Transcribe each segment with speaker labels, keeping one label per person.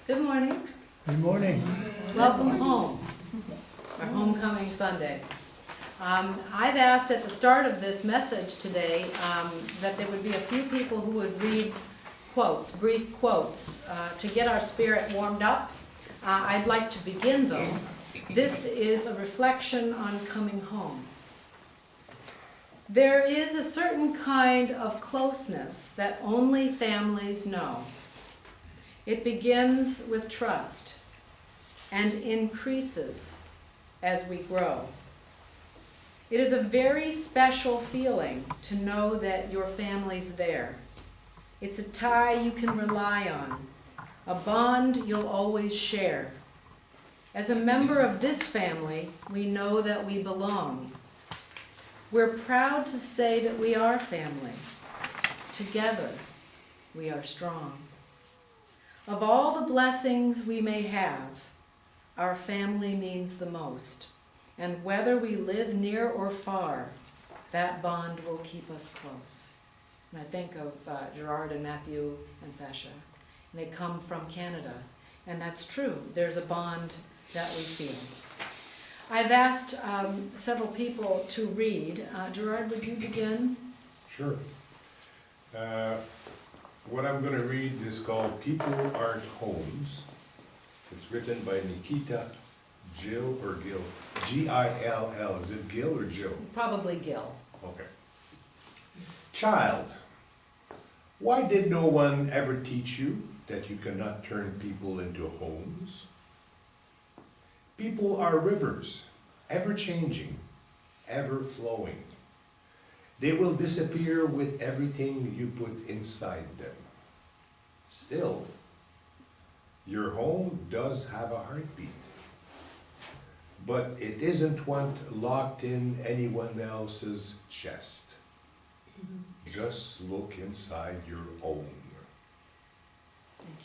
Speaker 1: Good morning.
Speaker 2: Good morning.
Speaker 1: Welcome home, our homecoming Sunday. I've asked at the start of this message today that there would be a few people who would read quotes, brief quotes, to get our spirit warmed up. I'd like to begin though. This is a reflection on coming home. There is a certain kind of closeness that only families know. It begins with trust and increases as we grow. It is a very special feeling to know that your family's there. It's a tie you can rely on, a bond you'll always share. As a member of this family, we know that we belong. We're proud to say that we are family. Together, we are strong. Of all the blessings we may have, our family means the most. And whether we live near or far, that bond will keep us close. And I think of Gerard and Matthew and Sasha. And they come from Canada. And that's true. There's a bond that we feel. I've asked several people to read. Gerard, would you begin?
Speaker 3: Sure. What I'm going to read is called People Aren't Homes. It's written by Nikita Gill or Gill. G-I-L-L. Is it Gill or Jill?
Speaker 1: Probably Gil.
Speaker 3: Okay. Child, why did no one ever teach you that you cannot turn people into homes? People are rivers, ever changing, ever flowing. They will disappear with everything you put inside them. Still, your home does have a heartbeat. But it isn't one locked in anyone else's chest. Just look inside your own.
Speaker 1: Thank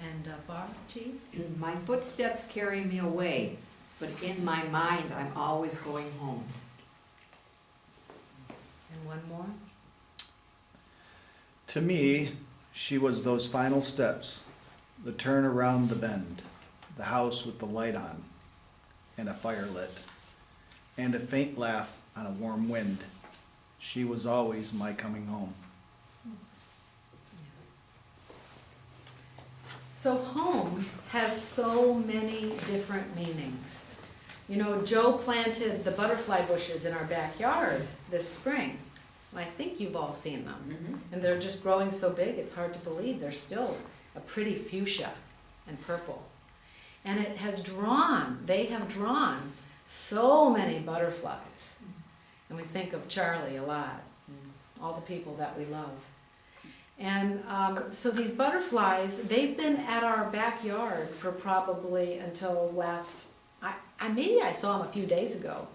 Speaker 1: you. And Barb T?
Speaker 4: My footsteps carry me away, but in my mind, I'm always going home.
Speaker 1: And one more?
Speaker 2: To me, she was those final steps, the turn around the bend, the house with the light on, and a fire lit, and a faint laugh on a warm wind. She was always my coming home.
Speaker 1: So home has so many different meanings. You know, Joe planted the butterfly bushes in our backyard this spring. And I think you've all seen them.
Speaker 4: Mm-hmm.
Speaker 1: And they're just growing so big, it's hard to believe. They're still a pretty fuchsia and purple. And it has drawn, they have drawn so many butterflies. And we think of Charlie a lot, and all the people that we love. And so these butterflies, they've been at our backyard for probably until last, maybe I saw them a few days ago.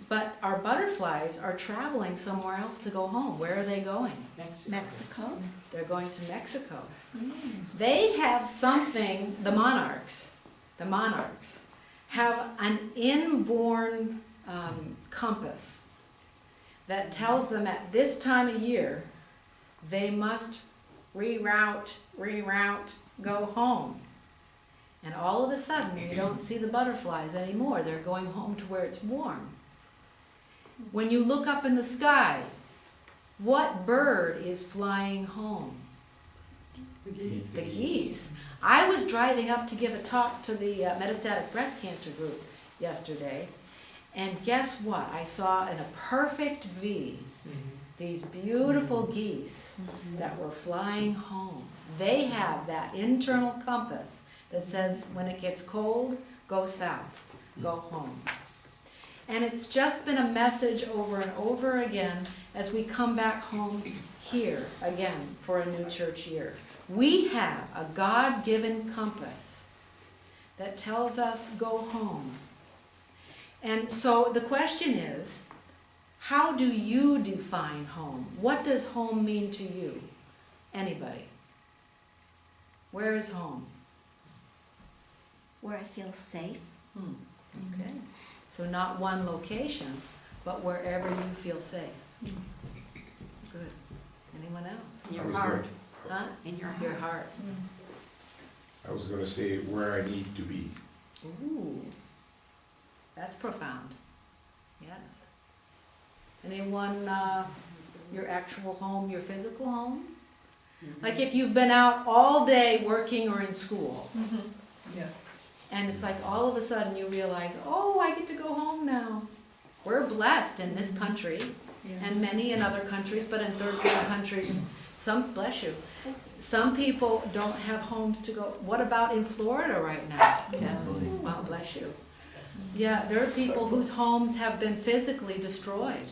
Speaker 1: But our butterflies are traveling somewhere else to go home. Where are they going?
Speaker 4: Mexico?
Speaker 1: They're going to Mexico. They have something, the monarchs have an inborn compass that tells them at this time of year they must reroute, go home. And all of a sudden you don't see the butterflies anymore. They're going home to where it's warm. When you look up in the sky, what bird is flying home? The geese. I was driving up to give a talk to the metastatic breast cancer group yesterday, and guess what? I saw in a perfect V these beautiful geese that were flying home. They have that internal compass that says when it gets cold, go south, go home. And it's just been a message over and over again as we come back home here again for a new church year. We have a God-given compass that tells us go home. And so the question is, how do you define home? What does home mean to you? Anybody? Where is home?
Speaker 5: Where I feel safe.
Speaker 1: Okay. So not one location, but wherever you feel safe. Good. Anyone else?
Speaker 4: In
Speaker 3: I
Speaker 4: your
Speaker 3: was
Speaker 4: heart.
Speaker 1: Huh?
Speaker 4: In your
Speaker 1: Your heart.
Speaker 3: was gonna say where I need to be.
Speaker 1: Ooh, that's profound. Yes. Anyone, your actual home, your physical home? Like if you've been out all day working or in school,
Speaker 5: Yeah.
Speaker 1: and it's like all of a sudden you realize, oh, I get to go home now. We're blessed in this country, and many in other countries, but in third world countries, bless you, some people don't have homes to go. What about in Florida right now? Yeah. Wow, bless you. Yeah, there are people whose homes have been physically destroyed.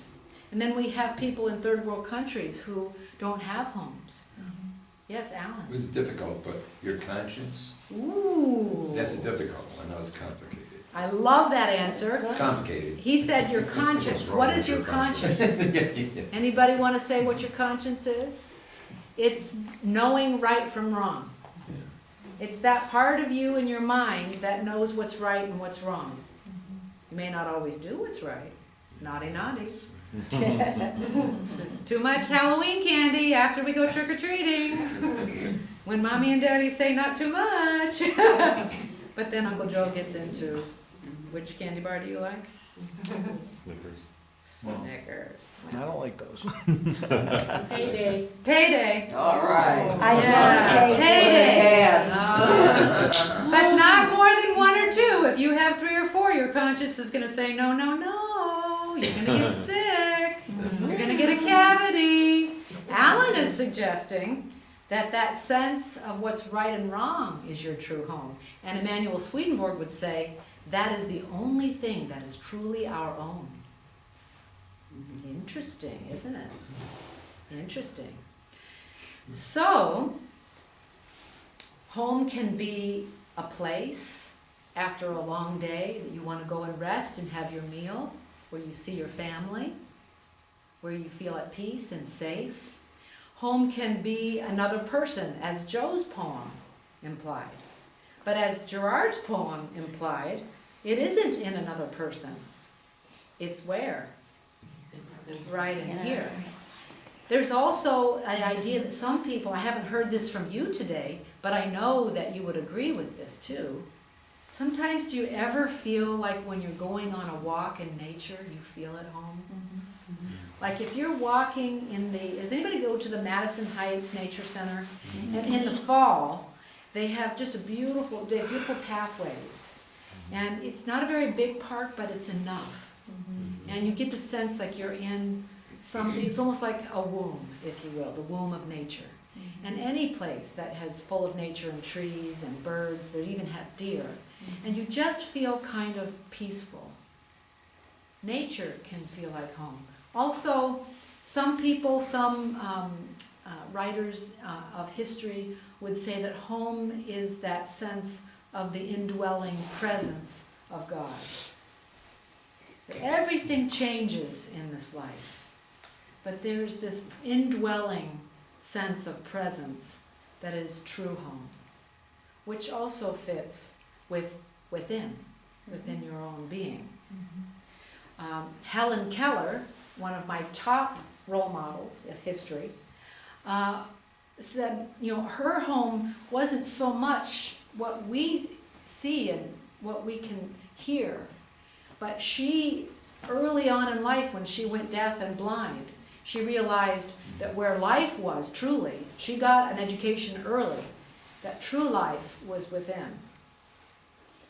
Speaker 1: And then we have people in third world countries who don't have homes. Yes,
Speaker 6: It
Speaker 1: Alan?
Speaker 6: was difficult, but your conscience,
Speaker 1: Ooh.
Speaker 6: that's difficult. I know it's complicated.
Speaker 1: I love that answer.
Speaker 6: It's complicated.
Speaker 1: He said your conscience.
Speaker 3: What's wrong
Speaker 1: What
Speaker 3: with
Speaker 1: is your
Speaker 3: your
Speaker 1: conscience? Anybody want to say what your conscience is? It's knowing right from wrong. It's that part of you in your mind that knows what's right and what's wrong. You may not always do what's right. Naughty, naughty. Too much Halloween candy after we go trick-or-treating. When mommy and daddy say not too much. But then Uncle Joe gets into, which candy bar do you like?
Speaker 7: Snickers.
Speaker 1: Snickers.
Speaker 2: I don't like those.
Speaker 1: Payday. Payday.
Speaker 4: All right.
Speaker 1: Yeah, payday.
Speaker 4: Oh.
Speaker 1: But not more than one or two. If you have 3 or 4, your conscience is gonna say, no, no, no, you're gonna get sick, you're gonna get a cavity. Alan is suggesting that that sense of what's right and wrong is your true home. And Emanuel Swedenborg would say, that is the only thing that is truly our own. Interesting, isn't it? Interesting. So, home can be a place after a long day that you want to go and rest and have your meal, where you see your family, where you feel at peace and safe. Home can be another person, as Joe's poem implied. But as Gerard's poem implied, it isn't in another person. It's where? Right in here. There's also an idea that some people, I haven't heard this from you today, but I know that you would agree with this too. Sometimes do you ever feel like when you're going on a walk in nature, you feel at home? Like if you're walking does anybody go to the Madison Heights Nature Center? And in the fall, they have just beautiful pathways. And it's not a very big park, but it's enough. And you get to sense like you're in something, it's almost like a womb, if you will, the womb of nature. And any place that has full of nature and trees and birds, that even have deer, and you just feel kind of peaceful. Nature can feel like home. Also, some people, some writers of history would say that home is that sense of the indwelling presence of God. Everything changes in this life, but there's this indwelling sense of presence that is true home, which also fits within your own being. Helen Keller, one of my top role models of history, said, her home wasn't so much what we see and what we can hear, but she, early on in life when she went deaf and blind, she realized that where life was truly, she got an education early, that true life was within.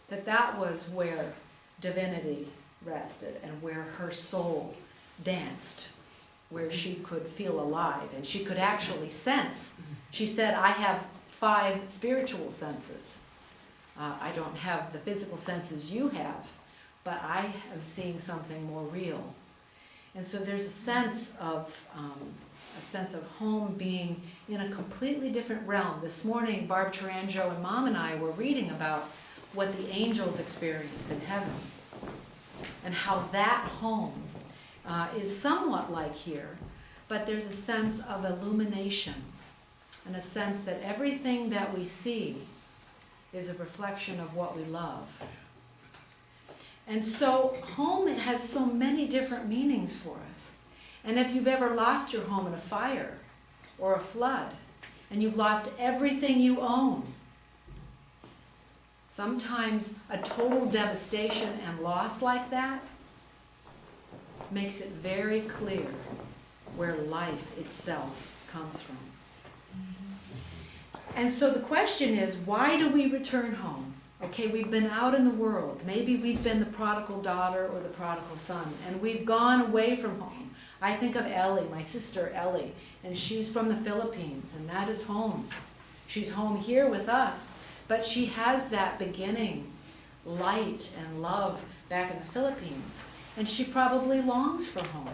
Speaker 1: That was where divinity rested and where her soul danced, where she could feel alive and she could actually sense. She said, I have 5 spiritual senses. I don't have the physical senses you have, but I am seeing something more real. And so there's a sense of home being in a completely different realm. This morning, Barb Taranjo and Mom and I were reading about what the angels experience in heaven and how that home is somewhat like here, but there's a sense of illumination and a sense that everything that we see is a reflection of what we love. And so home has so many different meanings for us. And if you've ever lost your home in a fire or a flood, and you've lost everything you own, Sometimes a total devastation and loss like that makes it very clear where life itself comes from. And so the question is, why do we return home? Okay, we've been out in the world. Maybe we've been the prodigal daughter or the prodigal son, and we've gone away from home. I think of Ellie, my sister Ellie, and she's from the Philippines, and that is home. She's home here with us, but she has that beginning light and love back in the Philippines, and she probably longs for home.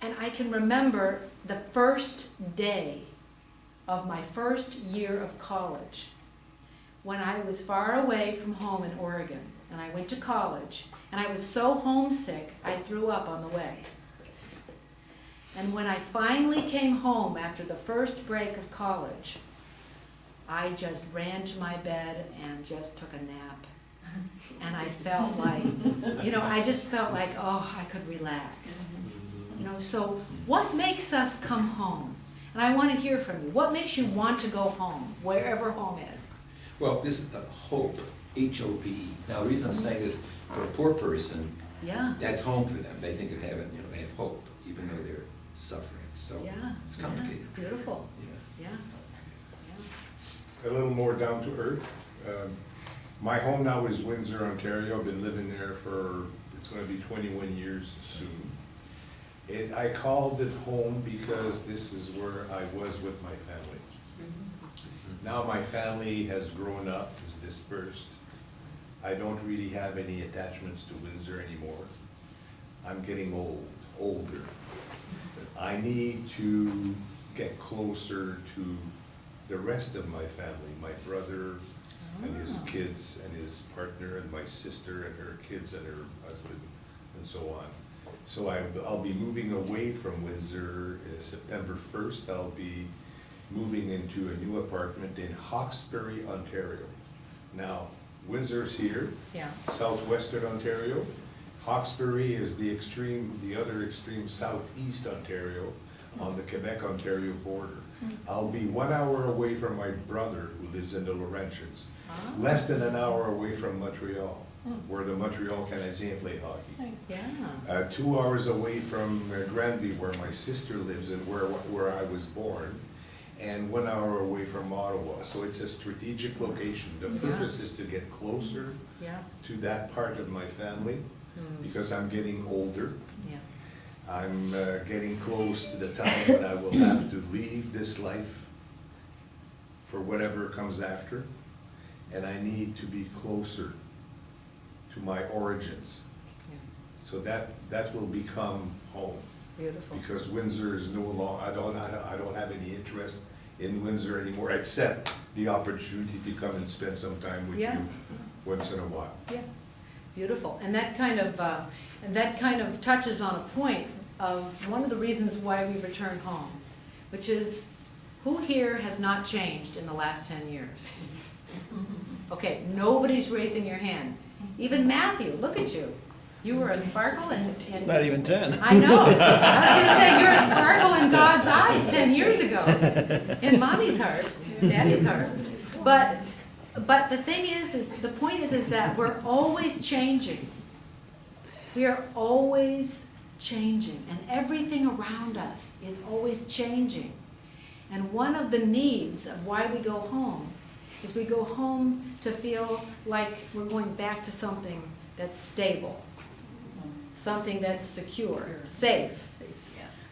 Speaker 1: And I can remember the first day of my first year of college, when I was far away from home in Oregon, and I went to college, and I was so homesick, I threw up on the way. And when I finally came home after the first break of college, I just ran to my bed and just took a nap. And I felt like, I just felt like, oh, I could relax. So what makes us come home? And I want to hear from you. What makes you want to go home, wherever home is?
Speaker 6: Well, this is the hope, H-O-P-E. Now, the reason I'm saying this, for a poor person,
Speaker 1: Yeah.
Speaker 6: that's home for them. They think of heaven, they have hope, even though they're suffering. So
Speaker 1: Yeah.
Speaker 6: it's complicated.
Speaker 1: Yeah. Beautiful.
Speaker 6: Yeah.
Speaker 1: Yeah.
Speaker 3: A little more down to earth. My home now is Windsor, Ontario. I've been living there for, it's gonna be 21 years soon. I called it home because this is where I was with my family. Now my family has grown up, is dispersed. I don't really have any attachments to Windsor anymore. I'm getting older. I need to get closer to the rest of my family, my brother and his kids and his partner and my sister and her kids and her husband and so on. So I'll be moving away from Windsor September 1st. I'll be moving into a new apartment in Hawkesbury, Ontario. Now, Windsor's here,
Speaker 1: Yeah.
Speaker 3: southwestern Ontario. Hawkesbury is the other extreme southeast Ontario on the Quebec-Ontario border. I'll be 1 hour away from my brother who lives in the Laurentians, less than an hour away from Montreal, where the Montreal Canadiens play hockey.
Speaker 1: Yeah.
Speaker 3: 2 hours away from Granby, where my sister lives and where I was born, and 1 hour away from Ottawa. So it's a strategic location. The purpose is to get closer
Speaker 1: Yeah.
Speaker 3: to that part of my family, because I'm getting older.
Speaker 1: Yeah.
Speaker 3: I'm getting close to the time when I will have to leave this life for whatever comes after, and I need to be closer to my origins.
Speaker 1: Yeah.
Speaker 3: So that will become home,
Speaker 1: Beautiful.
Speaker 3: because Windsor is no longer, I don't have any interest in Windsor anymore, except the opportunity to come and spend some time with
Speaker 1: Yeah.
Speaker 3: you once in a while.
Speaker 1: Yeah. Beautiful. And that kind of touches on a point of one of the reasons why we return home, which is, who here has not changed in the last 10 years? Okay, nobody's raising your hand. Even Matthew, look at you. You were a sparkle in
Speaker 2: Not even 10.
Speaker 1: I know. I was gonna say, you're a sparkle in God's eyes 10 years ago. In mommy's heart, daddy's heart. But the thing is the point is that we're always changing. We are always changing, and everything around us is always changing. And one of the needs of why we go home is we go home to feel like we're going back to something that's stable, something that's secure, safe.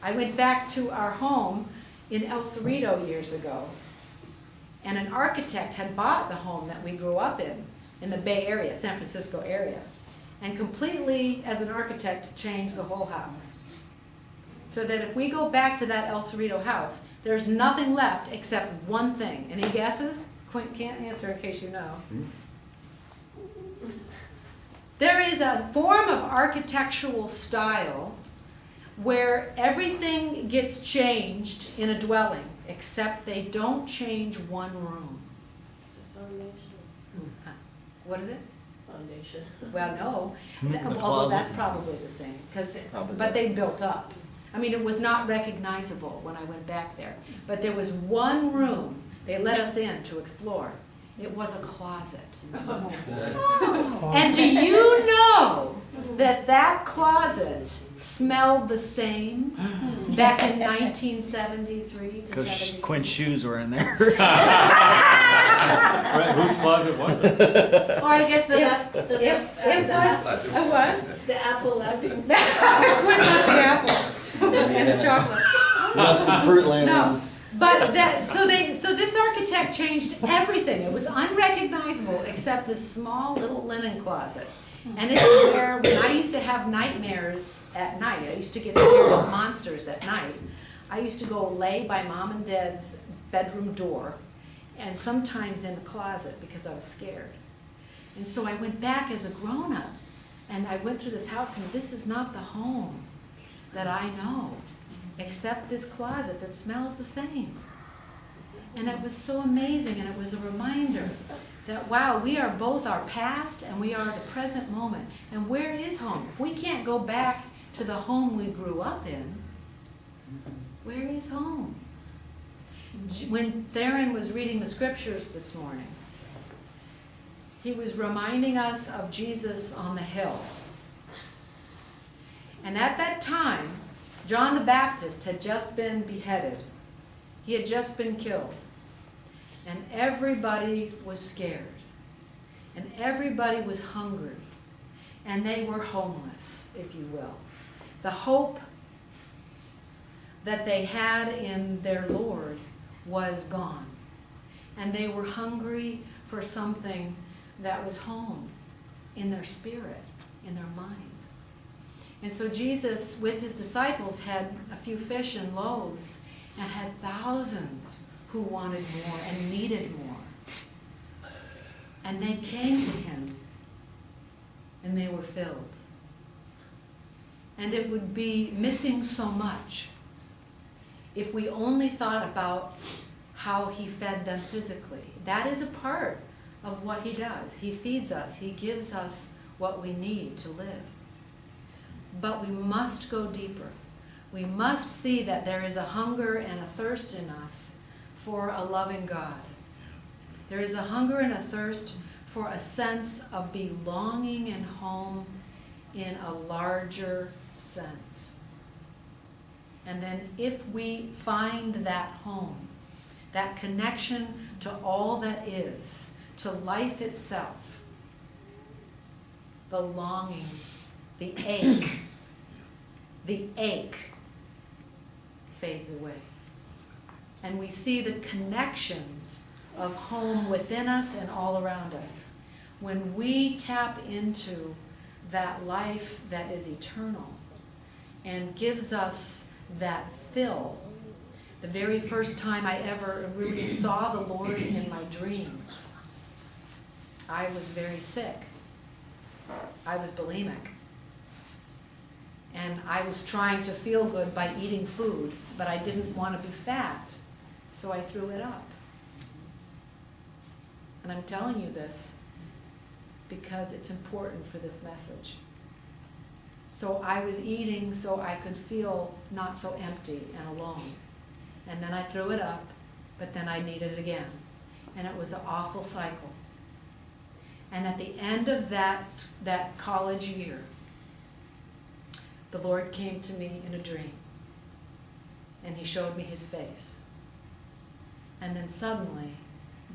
Speaker 1: I went back to our home in El Cerrito years ago, and an architect had bought the home that we grew up in the Bay Area, San Francisco area, and completely, as an architect, changed the whole house. So that if we go back to that El Cerrito house, there's nothing left except one thing. Any guesses? Quint can't answer in case you know. There is a form of architectural style where everything gets changed in a dwelling, except they don't change one room. What is it?
Speaker 5: Foundation.
Speaker 1: Well, no, although
Speaker 2: closet.
Speaker 1: that's probably the same,
Speaker 2: Probably.
Speaker 1: but they built up. I mean, it was not recognizable when I went back there, but there was one room they let us in to explore, It was a closet. And do you know that that closet smelled the same back in 1973 to
Speaker 2: Because
Speaker 1: 73?
Speaker 2: Quinn's shoes were in there.
Speaker 7: Right, whose closet was it?
Speaker 5: Or I guess the
Speaker 1: It was, a what?
Speaker 5: the apple left.
Speaker 1: With the apple and the chocolate.
Speaker 2: Left some fruit laying
Speaker 1: No,
Speaker 2: around.
Speaker 1: but so this architect changed everything. It was unrecognizable except this small little linen closet. And it's where, when I used to have nightmares at night, I used to get scared of monsters at night, I used to go lay by Mom and Dad's bedroom door, and sometimes in the closet because I was scared. And so I went back as a grown-up, and I went through this house, and this is not the home that I know, except this closet that smells the same. And it was so amazing, and it was a reminder that, wow, we are both our past and we are the present moment. And where is home? If we can't go back to the home we grew up in, where is home? When Theron was reading the scriptures this morning, he was reminding us of Jesus on the hill. And at that time, John the Baptist had just been beheaded. He had just been killed. And everybody was scared. And everybody was hungry. And they were homeless, if you will. The hope that they had in their Lord was gone. And they were hungry for something that was home in their spirit, in their minds. And so Jesus, with his disciples, had a few fish and loaves and had thousands who wanted more and needed more. And they came to him and they were filled. And it would be missing so much if we only thought about how he fed them physically. That is a part of what he does. He feeds us. He gives us what we need to live. But we must go deeper. We must see that there is a hunger and a thirst in us for a loving God. There is a hunger and a thirst for a sense of belonging and home in a larger sense. And then if we find that home, that connection to all that is, to life itself, the longing, the ache fades away. And we see the connections of home within us and all around us. When we tap into that life that is eternal and gives us that fill, the very first time I ever really saw the Lord in my dreams, I was very sick. I was bulimic. And I was trying to feel good by eating food, but I didn't want to be fat, so I threw it up. And I'm telling you this because it's important for this message. So I was eating so I could feel not so empty and alone. And then I threw it up, but then I needed it again. And it was an awful cycle. And at the end of that college year, the Lord came to me in a dream. And he showed me his face. And then suddenly,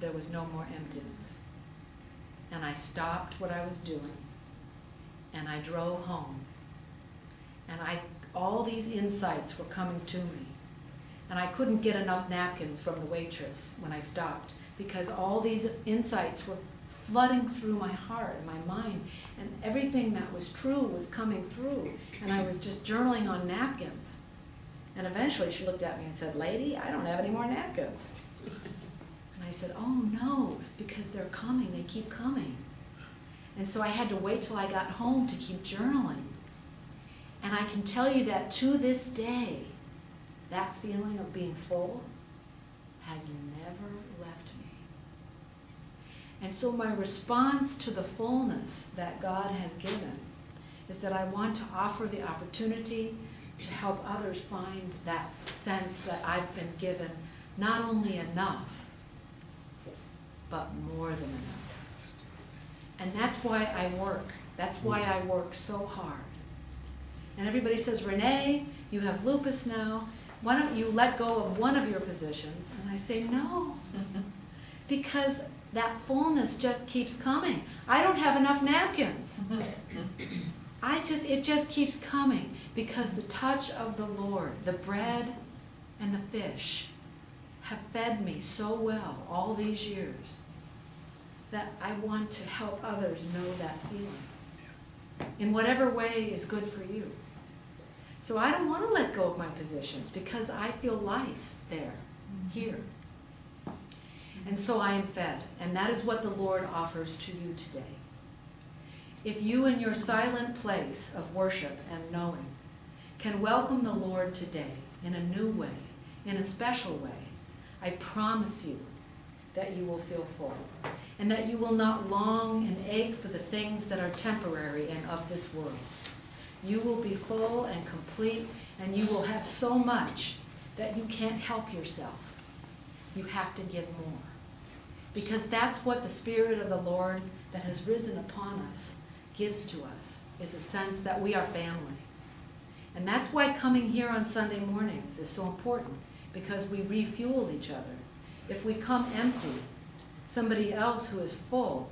Speaker 1: there was no more emptiness. And I stopped what I was doing. And I drove home. And all these insights were coming to me. And I couldn't get enough napkins from the waitress when I stopped, because all these insights were flooding through my heart and my mind, and everything that was true was coming through, and I was just journaling on napkins. And eventually she looked at me and said, "Lady, I don't have any more napkins." And I said, "Oh no, because they're coming, they keep coming." And so I had to wait till I got home to keep journaling. And I can tell you that to this day, that feeling of being full has never left me. And so my response to the fullness that God has given is that I want to offer the opportunity to help others find that sense that I've been given not only enough, but more than enough. And that's why I work. That's why I work so hard. And everybody says, Renee, you have lupus now. Why don't you let go of one of your positions? And I say, no, because that fullness just keeps coming. I don't have enough napkins. It just keeps coming because the touch of the Lord, the bread and the fish, have fed me so well all these years that I want to help others know that feeling in whatever way is good for you. So I don't want to let go of my positions because I feel life there, here. And so I am fed, and that is what the Lord offers to you today. If you in your silent place of worship and knowing can welcome the Lord today in a new way, in a special way, I promise you that you will feel full, and that you will not long and ache for the things that are temporary and of this world. You will be full and complete, and you will have so much that you can't help yourself. You have to give more. Because that's what the Spirit of the Lord that has risen upon us gives to us, is a sense that we are family. And that's why coming here on Sunday mornings is so important, because we refuel each other. If we come empty, somebody else who is full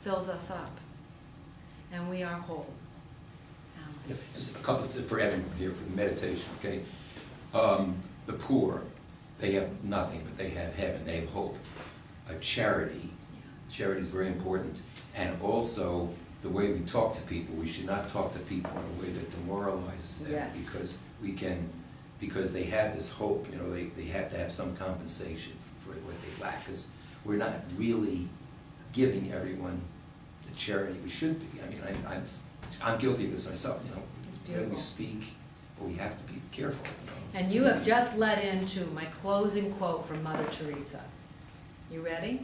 Speaker 1: fills us up, and we are whole.
Speaker 6: Yeah, just a couple for everyone here for the meditation, okay? The poor, they have nothing, but they have heaven, they have hope. Charity is very important, and also the way we talk to people. We should not talk to people in a way that demoralizes them.
Speaker 1: Yes.
Speaker 6: Because they have this hope, you know, they have to have some compensation for what they lack, because we're not really giving everyone the charity we should be. I mean, I'm guilty of this myself, you know.
Speaker 1: It's
Speaker 6: The way we
Speaker 1: beautiful.
Speaker 6: speak, but we have to be careful, you know.
Speaker 1: And you have just led into my closing quote from Mother Teresa. You ready?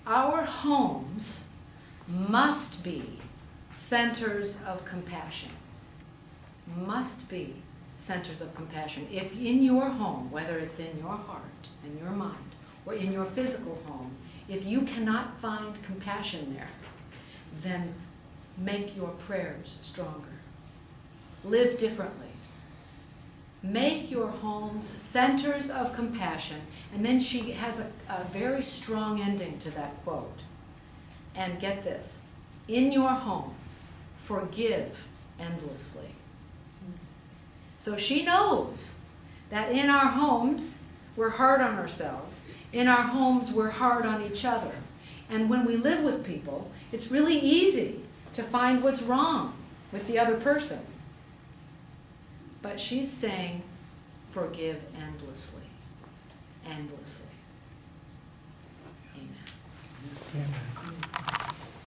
Speaker 1: Our homes must be centers of compassion. Must be centers of compassion. If in your home, whether it's in your heart, in your mind, or in your physical home, if you cannot find compassion there, then make your prayers stronger. Live differently. Make your homes centers of compassion. And then she has a very strong ending to that quote. And get this, in your home, forgive endlessly. So she knows that in our homes, we're hard on ourselves. In our homes, we're hard on each other. And when we live with people, it's really easy to find what's wrong with the other person. But she's saying, forgive endlessly. Endlessly. Amen.
Speaker 8: Amen.